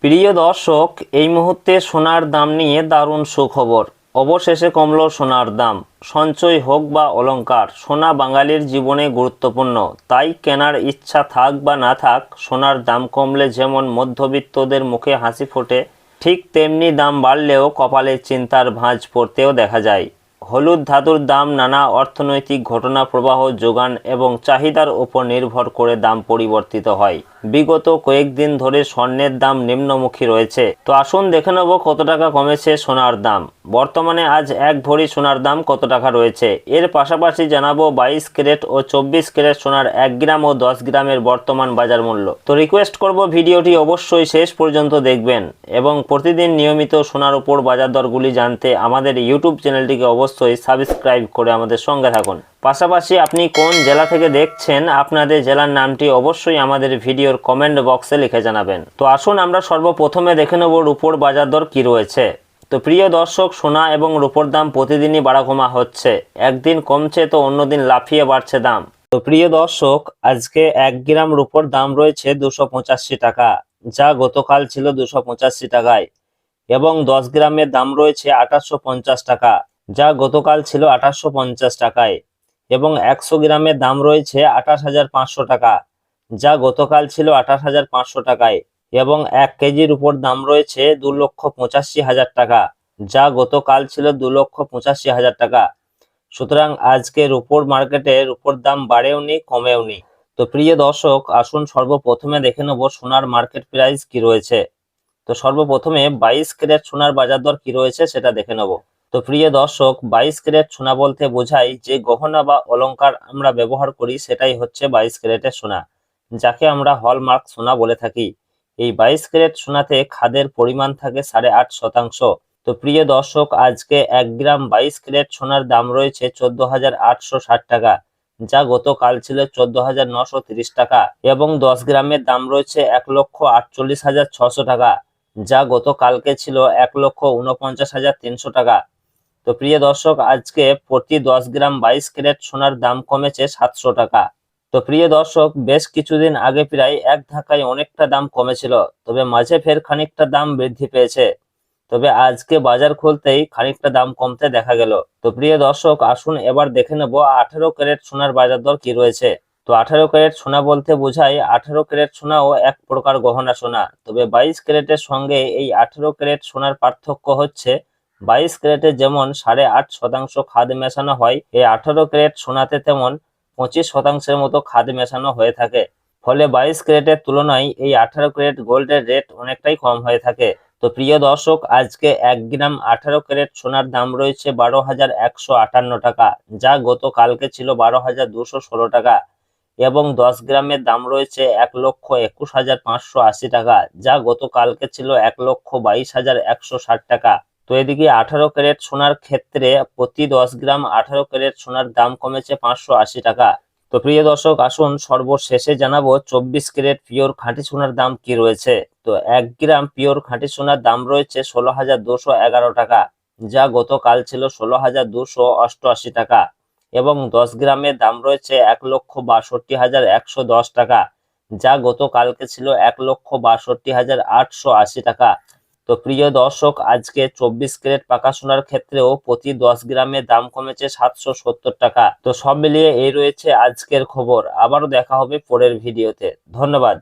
প্রিয় দর্শক, এই মুহূর্তে সোনার দাম নিয়ে দারুণ সুখবর। অবশেষে কমল সোনার দাম। সঞ্চয় হোক বা অলংকার, সোনা বাঙালির জীবনে গুরুত্বপূর্ণ। তাই কেনার ইচ্ছা থাক বা না থাক, সোনার দাম কমলে যেমন মধ্যবিত্তদের মুখে হাসি ফোটে, ঠিক তেমনি দাম বাড়লেও কপালে চিন্তার ভাঁজ পড়তেও দেখা যায়। হলুদ ধাতুর দাম নানা অর্থনৈতিক ঘটনা, প্রবাহ, যোগান এবং চাহিদার উপর নির্ভর করে দাম পরিবর্তিত হয়। বিগত কয়েকদিন ধরে স্বর্ণের দাম নিম্নমুখী রয়েছে। তো আসুন দেখে নেব কত টাকা কমেছে সোনার দাম। বর্তমানে আজ এক ভরি সোনার দাম কত টাকা রয়েছে। এর পাশাপাশি জানাবো 22 ক্যারেট ও 24 ক্যারেট সোনার 1 গ্রাম ও 10 গ্রামের বর্তমান বাজার মূল্য। তো রিকোয়েস্ট করব ভিডিওটি অবশ্যই শেষ পর্যন্ত দেখবেন এবং প্রতিদিন নিয়মিত সোনার উপর বাজার দরগুলি জানতে আমাদের ইউটিউব চ্যানেলটিকে অবশ্যই সাবস্ক্রাইব করে আমাদের সঙ্গে থাকুন। পাশাপাশি আপনি কোন জেলা থেকে দেখছেন, আপনাদের জেলার নামটি অবশ্যই আমাদের ভিডিওর কমেন্ট বক্সে লিখে জানাবেন। তো আসুন আমরা সর্বপ্রথমে দেখে নেব রূপোর বাজার দর কি রয়েছে। তো প্রিয় দর্শক, সোনা এবং রূপোর দাম প্রতিদিনই বাড়াকমা হচ্ছে। একদিন কমছে তো অন্যদিন লাফিয়ে বাড়ছে দাম। তো প্রিয় দর্শক, আজকে 1 গ্রাম রূপোর দাম রয়েছে 285 টাকা, যা গতকাল ছিল 285 টাকায়, এবং 10 গ্রামের দাম রয়েছে 2850 টাকা, যা গতকাল ছিল 2850 টাকায়, এবং 100 গ্রামের দাম রয়েছে 28,500 টাকা, যা গতকাল ছিল 28,500 টাকায়, এবং 1 কেজির উপর দাম রয়েছে 2,85,000 টাকা, যা গতকাল ছিল 2,85,000 টাকা। সুতরাং আজকে রূপোর মার্কেটে রূপোর দাম বাড়েওনি কমেওনি। তো প্রিয় দর্শক, আসুন সর্বপ্রথমে দেখে নেব সোনার মার্কেট প্রাইস কি রয়েছে। তো সর্বপ্রথমে 22 ক্যারেট সোনার বাজার দর কি রয়েছে সেটা দেখে নেব। তো প্রিয় দর্শক, 22 ক্যারেট সোনা বলতে বোঝায় যে গহনা বা অলংকার আমরা ব্যবহার করি সেটাই হচ্ছে 22 ক্যারেটের সোনা, যাকে আমরা হলমার্ক সোনা বলে থাকি। এই 22 ক্যারেট সোনাতে খাদের পরিমাণ থাকে 8.5%। তো প্রিয় দর্শক, আজকে 1 গ্রাম 22 ক্যারেট সোনার দাম রয়েছে 14,860 টাকা, যা গতকাল ছিল 14,930 টাকা, এবং 10 গ্রামের দাম রয়েছে 1,48,600 টাকা, যা গতকালকে ছিল 1,49,300 টাকা। তো প্রিয় দর্শক, আজকে প্রতি 10 গ্রাম 22 ক্যারেট সোনার দাম কমেছে 700 টাকা। তো প্রিয় দর্শক, বেশ কিছুদিন আগে প্রায় এক ধাক্কায় অনেকটা দাম কমেছিল, তবে মাঝে ফের খানিকটা দাম বৃদ্ধি পেয়েছে। তবে আজকে বাজার খুলতেই খানিকটা দাম কমতে দেখা গেল। তো প্রিয় দর্শক, আসুন এবার দেখে নেব 18 ক্যারেট সোনার বাজার দর কি রয়েছে। তো 18 ক্যারেট সোনা বলতে বোঝায় 18 ক্যারেট সোনাও এক প্রকার গহনা সোনা। তবে 22 ক্যারেটের সঙ্গে এই 18 ক্যারেট সোনার পার্থক্য হচ্ছে 22 ক্যারেটে যেমন 8.5% খাদ মেশানো হয়, এই 18 ক্যারেট সোনাতে তেমন 25% মতো খাদ মেশানো হয়ে থাকে। ফলে 22 ক্যারেটের তুলনায় এই 18 ক্যারেট গোল্ডের রেট অনেকটাই কম হয়ে থাকে। তো প্রিয় দর্শক, আজকে 1 গ্রাম 18 ক্যারেট সোনার দাম রয়েছে 12,158 টাকা, যা গতকালকে ছিল 12,216 টাকা, এবং 10 গ্রামের দাম রয়েছে 1,21,580 টাকা, যা গতকালকে ছিল 1,22,160 টাকা। তো এদিকে 18 ক্যারেট সোনার ক্ষেত্রে প্রতি 10 গ্রাম 18 ক্যারেট সোনার দাম কমেছে 580 টাকা। তো প্রিয় দর্শক, আসুন সর্বশেষে জানাবো 24 ক্যারেট পিওর খাঁটি সোনার দাম কি রয়েছে। তো 1 গ্রাম পিওর খাঁটি সোনার দাম রয়েছে 16,211 টাকা, যা গতকাল ছিল 16,288 টাকা, এবং 10 গ্রামের দাম রয়েছে 1,62,110 টাকা, যা গতকালকে ছিল 1,62,880 টাকা। তো প্রিয় দর্শক, আজকে 24 ক্যারেট পাকা সোনার ক্ষেত্রেও প্রতি 10 গ্রামে দাম কমেছে 770 টাকা। তো সব মিলিয়ে এই রয়েছে আজকের খবর। আবারও দেখা হবে পরের ভিডিওতে। ধন্যবাদ।